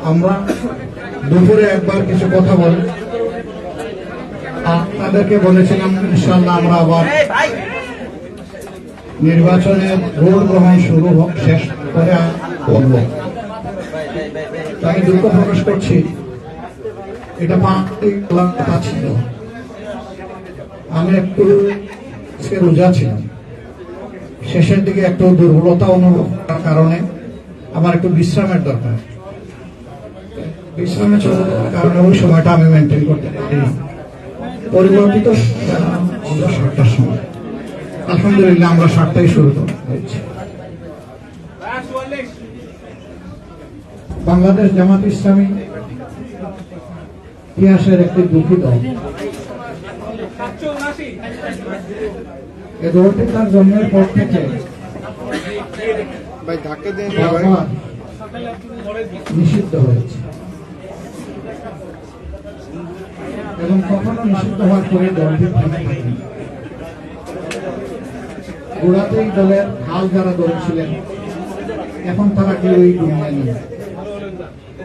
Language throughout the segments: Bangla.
আমরা দুপুরে একবার কিছু কথা বলি, আপনাদেরকে বলেছিলাম ইনশাআল্লাহ আমরা আবার নির্বাচনের ভোট গ্রহণ শুরু শেষ করে বলব। আমি দুঃখ প্রকাশ করছি, এটা কথা ছিল। আমি একটু রোজা ছিলাম, শেষের দিকে একটু দুর্বলতা অনুভব করার কারণে আমার একটু বিশ্রামের দরকার। বিশ্রামে চলে যাওয়ার কারণে ওই সময়টা আমি মেনটেন করতে পারি। পরিবর্তিত 7টার সময়, আলহামদুলিল্লাহ আমরা 7টায় শুরু হয়েছি। বাংলাদেশ জামাত ইসলামী ইতিহাসের একটি দুঃখী দল। এ দলটি তার জন্মের পর থেকে নিষিদ্ধ হয়েছে এবং কখনো নিষিদ্ধ হওয়ার পরে দলটি থেমে থাকেনি। গোড়াতেই দলের হাল যারা ধরেছিলেন, এখন তারা কেউ এই দুনিয়ায় নেই,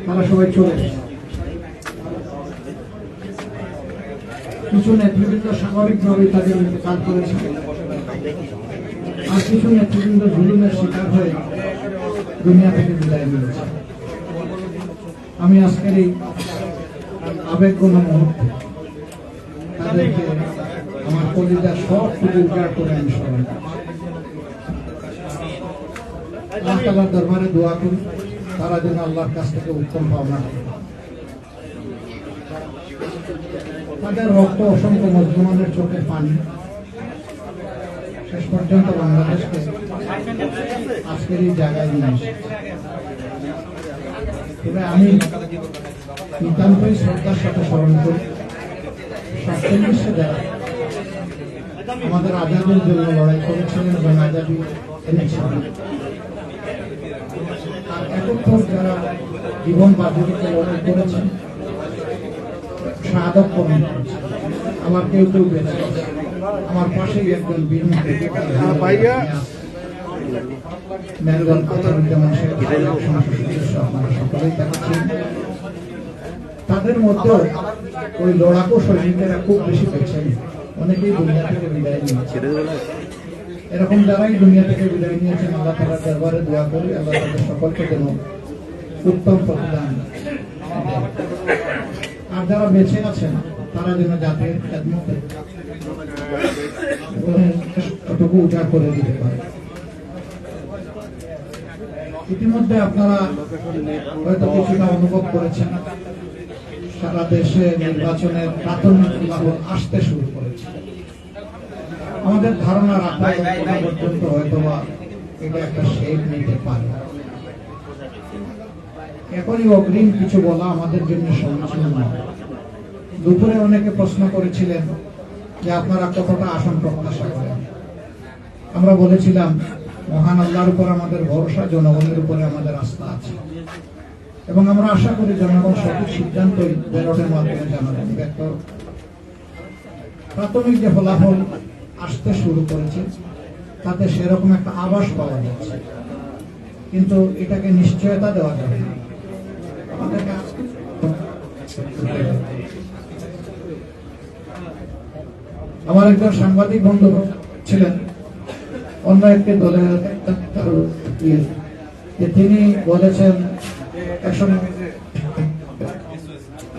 তারা সবাই চলে গেছে। কিছু নেতৃবৃন্দ স্বাভাবিকভাবে তাদের ইন্তেকাল করেছে, আর কিছু নেতৃবৃন্দ জুলুমের শিকার হয়ে দুনিয়া থেকে বিদায় নিয়েছে। আমি আজকের এই আবেগঘন মুহূর্তে তাদেরকে আমার কলিজার সব কিছু উজাড় করে আমি স্মরণ করছি। আল্লাহ তাআলার দরবারে দোয়া করি তারা যেন আল্লাহর কাছ থেকে উত্তম পাওনা করে। তাদের রক্ত অসংখ্য মুসলমানের চোখে পানি শেষ পর্যন্ত বাংলাদেশকে আজকের এই জায়গায় নিয়ে এসেছে। তবে আমি নিতান্তই শ্রদ্ধার সাথে স্মরণ করি 47 যারা আমাদের আজাদের জন্য লড়াই করেছিলেন এবং আজাদি এনেছিলেন, আর 71 যারা জীবন বাজিতে লড়াই করেছেন, শাহাদত বরণ করেছেন। আমার কেউ কেউ বেঁচে আছে, আমার পাশেই একজন বীর মেরুদল যেমন আপনারা সকলেই দেখাচ্ছেন। তাদের মধ্যে ওই লড়াকু সৈনিকেরা খুব বেশি পেয়েছেন, অনেকেই দুনিয়া থেকে বিদায় নিয়েছে। এরকম যারাই দুনিয়া থেকে বিদায় নিয়েছেন, আল্লাহ তাআলার দরবারে দোয়া করি আল্লাহ তাদের সকলকে যেন উত্তম প্রতিদান। আর যারা বেঁচে আছেন তারা যেন জাতির খেদমতে কতটুকু উজাড় করে দিতে পারে। ইতিমধ্যে আপনারা হয়তো কিছুটা অনুভব করেছেন, সারা দেশে নির্বাচনের প্রাথমিক ফলাফল আসতে শুরু করেছে। আমাদের ধারণা রাখা পর্যন্ত হয়তোবা এটা একটা শেপ নিতে পারে। এখনই অগ্রিম কিছু বলা আমাদের জন্য সমীচীন নয়। দুপুরে অনেকে প্রশ্ন করেছিলেন যে আপনারা কতটা আসন প্রত্যাশা করেন। আমরা বলেছিলাম মহান আল্লাহর উপর আমাদের ভরসা, জনগণের উপরে আমাদের আস্থা আছে এবং আমরা আশা করি জনগণ সঠিক সিদ্ধান্তই ব্যালটের মাধ্যমে জানাবেন। প্রাথমিক যে ফলাফল আসতে শুরু করেছে তাতে সেরকম একটা আভাস পাওয়া যাচ্ছে, কিন্তু এটাকে নিশ্চয়তা দেওয়া যাবে না। আমাদেরকে আমার একজন সাংবাদিক বন্ধু ছিলেন অন্য একটি দলের, তিনি বলেছেন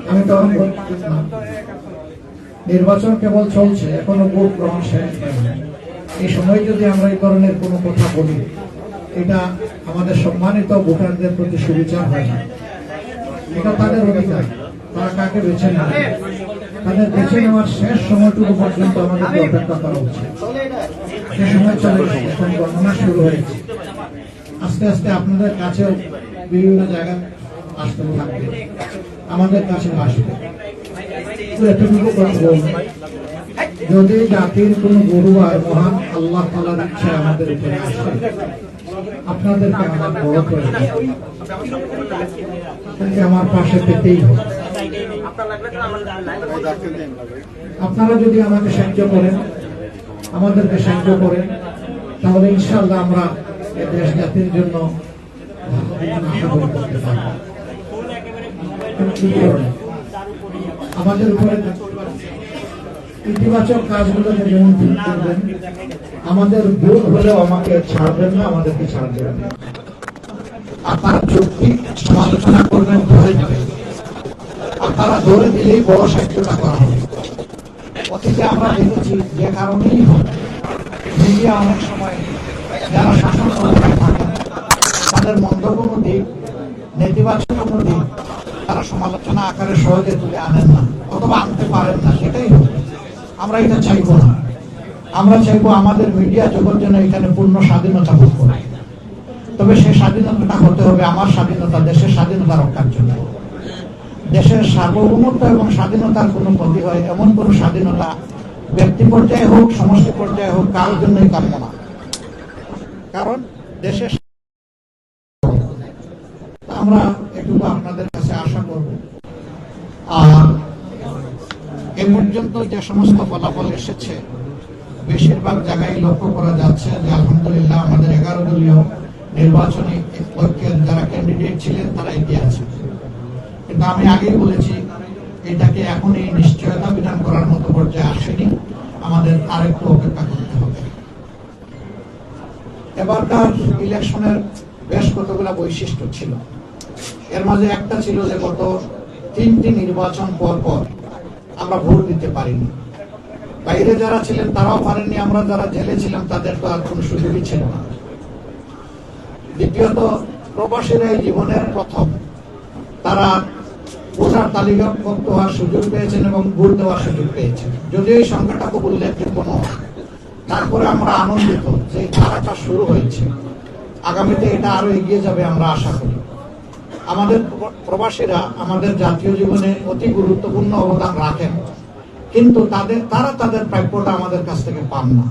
আমি তো নির্বাচন কেবল চলছে, এখনো ভোট গ্রহণ শেষ হয়নি। এই সময় যদি আমরা এই ধরনের কোনো কথা বলি, এটা আমাদের সম্মানিত ভোটারদের প্রতি সুবিচার হয় না। এটা তাদের অধিকার, তারা কাকে বেছে নেবে, তাদের বেছে নেওয়ার শেষ সময়টুকু পর্যন্ত আমাদেরকে অপেক্ষা করা উচিত। সে সময় চলে গেছে, এখন গণনা শুরু হয়েছে। আস্তে আস্তে আপনাদের কাছেও বিভিন্ন জায়গায় আসতে থাকবে, আমাদের কাছে আসবে। এতটুকু কথা বলব, যদি জাতির কোন গরুবার মহান আল্লাহ তাআলার ইচ্ছা আমাদের উপরে আসে, আপনাদেরকে আমার বড় করে আমার পাশে পেতেই হবে। আপনারা যদি আমাকে সাহায্য করেন, আমাদেরকে সাহায্য করেন, তাহলে ইনশাআল্লাহ আমরা দেশ জাতির জন্য আশা করতে পারব। আমাদের উপরে ইতিবাচক কাজগুলোকে যেমন ঠিক করবেন, আমাদের ভুল হলেও আমাকে ছাড়বেন না, আমাদেরকে ছাড় দেবেন না। আপনারা যৌক্তিক সমালোচনা করবেন, ধরে যাবেন। আপনারা ধরে দিলেই বড় সাহিত্যটা করা হবে। অতীতে আমরা দেখেছি যে কারণেই হোক, মিডিয়া অনেক সময় যারা শাসন ক্ষমতায় থাকেন তাদের মন্দ কোনো দিক, নেতিবাচক কোনো দিক তারা সমালোচনা আকারে সহজে তুলে আনেন না, অথবা আনতে পারেন না। সেটাই হোক, আমরা এটা চাইবো না। আমরা চাইবো আমাদের মিডিয়া জগৎ যেন এখানে পূর্ণ স্বাধীনতা ভোগ করে। তবে সেই স্বাধীনতাটা হতে হবে আমার স্বাধীনতা, দেশের স্বাধীনতা রক্ষার জন্য। দেশের সার্বভৌমত্ব এবং স্বাধীনতার কোনো ক্ষতি হয় এমন কোনো স্বাধীনতা ব্যক্তি পর্যায়ে হোক, সমষ্টি পর্যায়ে হোক, কারোর জন্যই কাম্য না। কারণ দেশের আমরা একটু আপনাদের কাছে আশা করব। আর এ পর্যন্ত যে সমস্ত ফলাফল এসেছে বেশিরভাগ জায়গায় লক্ষ্য করা যাচ্ছে যে আলহামদুলিল্লাহ আমাদের 11 দলীয় নির্বাচনী ঐক্যের যারা ক্যান্ডিডেট ছিলেন তারা এগিয়ে আছে। কিন্তু আমি আগেই বলেছি এটাকে এখনই নিশ্চয়তা বিধান করার মতো পর্যায়ে আসেনি, আমাদের আরেকটু অপেক্ষা করতে হবে। এবারকার ইলেকশনের বেশ কতগুলা বৈশিষ্ট্য ছিল। এর মাঝে একটা ছিল যে গত 3টি নির্বাচন পর পর আমরা ভোট দিতে পারিনি। বাইরে যারা ছিলেন তারাও পারেননি, আমরা যারা জেলে ছিলাম তাদের তো আর কোনো সুযোগই ছিল না। দ্বিতীয়ত, প্রবাসীরা এই জীবনের প্রথম তারা ভোটার তালিকাভুক্ত হওয়ার সুযোগ পেয়েছেন এবং ভোট দেওয়ার সুযোগ পেয়েছেন। যদিও এই সংখ্যাটা খুব উল্লেখযোগ্য নয়, তারপরে আমরা আনন্দিত যে এই ধারাটা শুরু হয়েছে। আগামীতে এটা আরো এগিয়ে যাবে আমরা আশা করি। আমাদের প্রবাসীরা আমাদের জাতীয় জীবনে অতি গুরুত্বপূর্ণ অবদান রাখেন, কিন্তু তারা তাদের প্রাপ্যটা আমাদের কাছ থেকে পান না।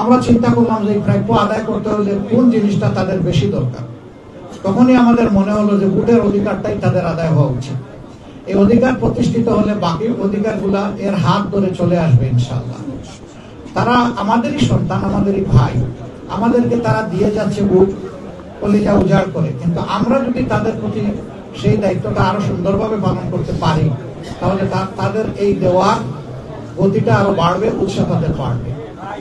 আমরা চিন্তা করলাম যে এই প্রাপ্য আদায় করতে হলে কোন জিনিসটা তাদের বেশি দরকার। তখনই আমাদের মনে হলো যে ভোটের অধিকারটাই তাদের আদায় হওয়া উচিত। এই অধিকার প্রতিষ্ঠিত হলে বাকি অধিকারগুলা এর হাত ধরে চলে আসবে ইনশাআল্লাহ। তারা আমাদেরই সন্তান, আমাদেরই ভাই, আমাদেরকে তারা দিয়ে যাচ্ছে ভোট কলিজা উজাড় করে। কিন্তু আমরা যদি তাদের প্রতি সেই দায়িত্বটা আরো সুন্দরভাবে পালন করতে পারি তাহলে তাদের এই দেওয়ার গতিটা আরো বাড়বে, উৎসাহ তাদের বাড়বে।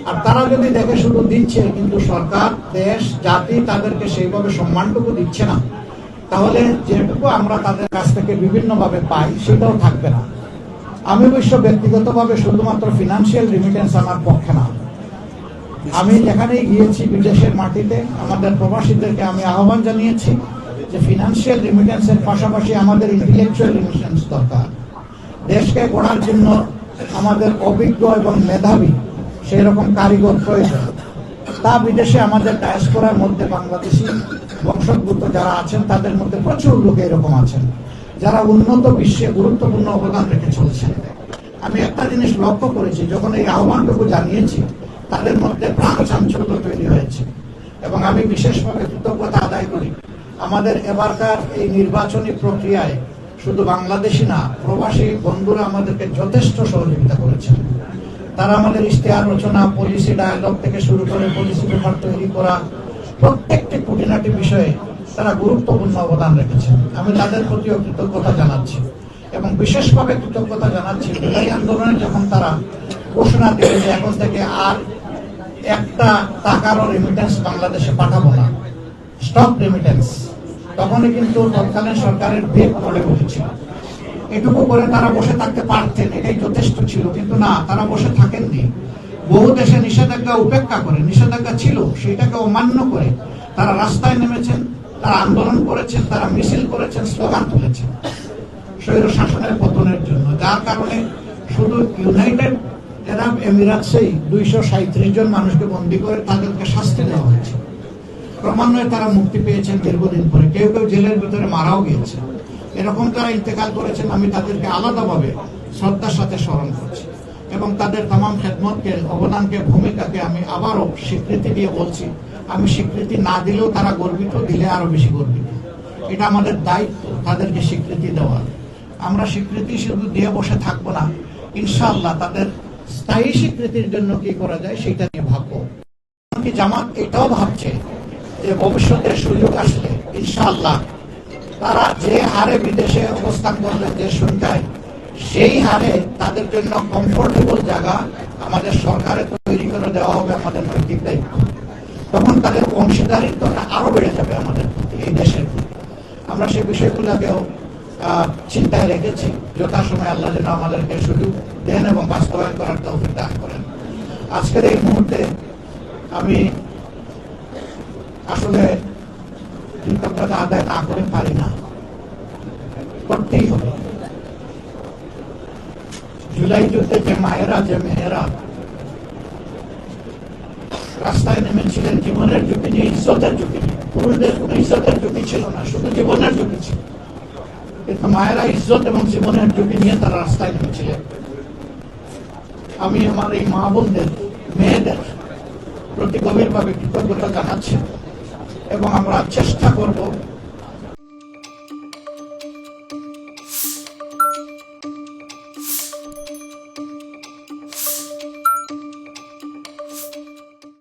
আর তারা যদি দেখে শুধু দিচ্ছে কিন্তু সরকার, দেশ, জাতি তাদেরকে সেইভাবে সম্মানটুকু দিচ্ছে না, তাহলে যেটুকু আমরা তাদের কাছ থেকে বিভিন্নভাবে পাই সেটাও থাকবে না। আমি অবশ্য ব্যক্তিগতভাবে শুধুমাত্র ফিনান্সিয়াল রিমিটেন্স আমার পক্ষে না। আমি যেখানেই গিয়েছি বিদেশের মাটিতে আমাদের প্রবাসীদেরকে আমি আহ্বান জানিয়েছি যে ফিনান্সিয়াল রিমিটেন্সের পাশাপাশি আমাদের ইন্টেলেকচুয়াল রিমিটেন্স দরকার। দেশকে গড়ার জন্য আমাদের অভিজ্ঞ এবং মেধাবী সেই রকম কারিগর প্রয়োজন। তা বিদেশে আমাদের ডায়াসপোরার মধ্যে বাংলাদেশি বংশোদ্ভূত যারা আছেন তাদের মধ্যে প্রচুর লোক এরকম আছেন যারা উন্নত বিশ্বে গুরুত্বপূর্ণ অবদান রেখে চলছেন। আমি একটা জিনিস লক্ষ্য করেছি, যখন এই আহ্বানটুকু জানিয়েছি তাদের মধ্যে প্রাণ চাঞ্চল্য তৈরি হয়েছে। এবং আমি বিশেষভাবে কৃতজ্ঞতা আদায় করি আমাদের এবারকার এই নির্বাচনী প্রক্রিয়ায় শুধু বাংলাদেশি না, প্রবাসী বন্ধুরা আমাদেরকে যথেষ্ট সহযোগিতা করেছেন। তারা আমাদের ইশতেহার রচনা, পলিসি ডায়ালগ থেকে শুরু করে পলিসি পেপার তৈরি করা প্রত্যেকটি খুঁটিনাটি বিষয়ে তারা গুরুত্বপূর্ণ অবদান রেখেছেন। আমি তাদের প্রতিও কৃতজ্ঞতা জানাচ্ছি এবং বিশেষভাবে কৃতজ্ঞতা জানাচ্ছি জুলাই আন্দোলনে যখন তারা ঘোষণা দিল যে এখন থেকে আর একটা টাকারও রেমিটেন্স বাংলাদেশে পাঠাবো না, স্টপ রেমিটেন্স, তখনই কিন্তু তৎকালীন সরকারের বেগ পড়ে বসেছিল। এটুকু করে তারা বসে থাকতে পারতেন, এটাই যথেষ্ট ছিল, কিন্তু না, তারা বসে থাকেননি। বহু দেশে নিষেধাজ্ঞা উপেক্ষা করে, নিষেধাজ্ঞা ছিল সেটাকে অমান্য করে তারা রাস্তায় নেমেছেন, তারা আন্দোলন করেছেন, তারা মিছিল করেছেন, স্লোগান তুলেছেন স্বৈর শাসনের পতনের জন্য। যার কারণে শুধু ইউনাইটেড আরব এমিরাতসেই 237 জন মানুষকে বন্দী করে তাদেরকে শাস্তি দেওয়া হয়েছে। ক্রমান্বয়ে তারা মুক্তি পেয়েছেন দীর্ঘদিন পরে, কেউ কেউ জেলের ভিতরে মারাও গিয়েছে। এরকম তারা ইন্তেকাল করেছেন, আমি তাদেরকে আলাদাভাবে শ্রদ্ধার সাথে স্মরণ করছি এবং তাদের তামাম খেদমতকে, অবদানকে, ভূমিকাকে আমি আবারও স্বীকৃতি দিয়ে বলছি। আমি স্বীকৃতি না দিলেও তারা গর্বিত, দিলে আরো বেশি গর্বিত। এটা আমাদের দায়িত্ব তাদেরকে স্বীকৃতি দেওয়া। আমরা স্বীকৃতি শুধু দিয়ে বসে থাকবো না, ইনশাআল্লাহ তাদের স্থায়ী স্বীকৃতির জন্য কি করা যায় সেটা নিয়ে ভাববো। জামাত এটাও ভাবছে যে ভবিষ্যতের সুযোগ আসলে ইনশাআল্লাহ তারা যে হারে বিদেশে অবস্থান করলে যে সংখ্যায়, সেই হারে তাদের জন্য কমফোর্টেবল জায়গা আমাদের সরকারে তৈরি করে দেওয়া হবে আমাদের নৈতিক দায়িত্ব। তখন তাদের অংশীদারিত্বটা আরো বেড়ে যাবে আমাদের এই দেশের। আমরা সেই বিষয়গুলোকেও চিন্তায় রেখেছি। যথাসময়ে আল্লাহ যেন আমাদেরকে সুযোগ দেন এবং বাস্তবায়ন করার তৌফিক দান করেন। আজকের এই মুহূর্তে আমি আসলে কৃতজ্ঞতা আদায় না করে পারি না, করতেই হবে। জুলাই যুদ্ধে যে মায়েরা, যে মেয়েরা রাস্তায় নেমেছিলেন জীবনের ঝুঁকি নিয়ে, ইজ্জতের ঝুঁকি নিয়ে, পুরুষদের কোন ইজ্জতের ঝুঁকি ছিল না, শুধু জীবনের ঝুঁকি ছিল, কিন্তু মায়েরা ইজ্জত এবং জীবনের ঝুঁকি নিয়ে তারা রাস্তায় নেমেছিলেন। আমি আমার এই মা বোনদের, মেয়েদের প্রতি গভীরভাবে কৃতজ্ঞতা জানাচ্ছি এবং আমরা চেষ্টা করব